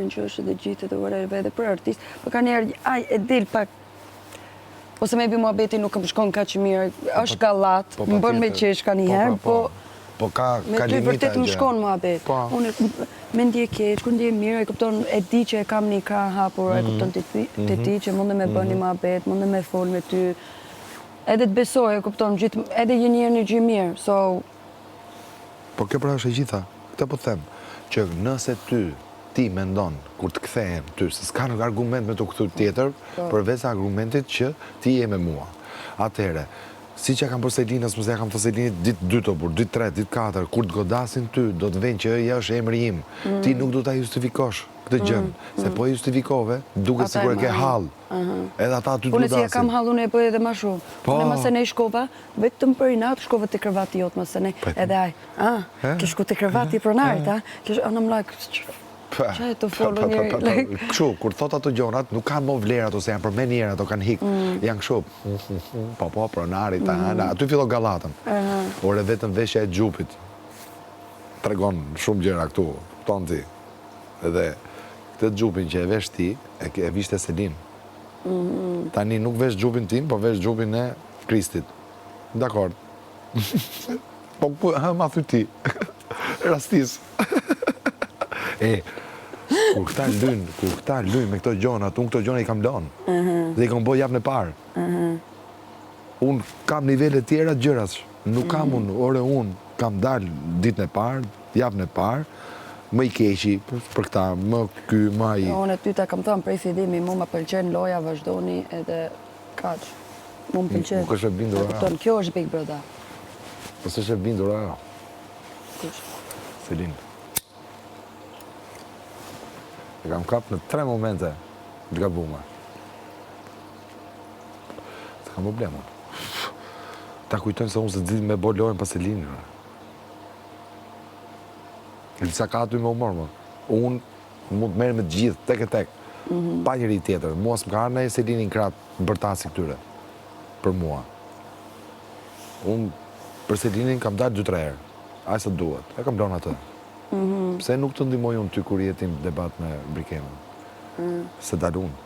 Selin që është dhe gjithë dhe whatever edhe për artist, po ka njerë, e del pak, ose me bi muhabeti nuk më shkon ka që mirë, është gallat, më bën me qesh ka njëherë, po ka limita me ty vërtet më shkon muhabet. Unë me ndje keq, kur ndje mirë, e kupton, e di që e kam një krah hapur, e kupton të ti që mundë me bën një muhabet, mundë me fol me ty, edhe të besoj, e kupton, edhe je njerë një gjë mirë, so... Po kjo pra është e gjitha, këtë po them, që nëse ti mendon, kur të kthehem ty, se s'ka nuk argument me të këtu tjetër, përveç argumentit që ti je me mua. Atëhere, si që kam për Selinës, mëse ja kam të Selinit ditë 2 por, ditë 3, ditë 4, kur të godasin ty, do të vend që ja është emri im, ti nuk do ta justifikosh këtë gjën, se po e justifikove, duke sikur e ke hall. Edhe ata ty të godasin. Unë si e kam hall, unë e bëj edhe më shumë. Unë mëse ne shkova, vetëm për inat shkova te krevati jot mëse ne. Edhe ai, ke shku te krevati pronarit, unë më like, çaj të folë njëri. Kështu, kur thot ato gjonat, nuk kanë më vlerë ato se janë për me njerë, ato kanë hik. Janë kështu, po, pronarit, aty fillo gallatën. Ore vetëm veshja e xhupit tregon shumë gjëra këtu, ton ti. Edhe këtë xhupin që e vesh ti, e vishte Selin. Tani nuk vesh xhupin tim, po vesh xhupin e Kristit. Dakor. Po, ma thy ti. Rastis. Kur këta lyn me këto gjonat, unë këto gjonat i kam lënë. Dhe i kam bërë javën e parë. Unë kam nivele tjera gjërash. Nuk kam unë kam dalë ditën e parë, javën e parë, më i keqi për këta, më ky, më ai. Unë e ty ta kam thënë prej fillimi, mu më pëlqen loja, vazhdoni edhe kaq. Mu më pëlqen. Nuk është e bindur ajo. Kjo është Big Brother. Po s'është e bindur ajo. Kush? Selin. E kam kap në 3 momente të gabuara. Të kam problema. Ta kujtojnë se unë se ditë me bolojnë pas Selinit. Lisa ka aty me umor, më. Unë mund të merë me të gjithë, tek e tek. Pa njëri tjetër. Mua s'm ka arë në Selinin kratë në bërtasi këtyre. Për mua. Unë për Selinin kam dalë 2-3 herë. Ajë sa duhet. E kam blonë atë. Pse nuk të ndihmoj unë ty kur jetim debat me Brikemen? Se dalë unë.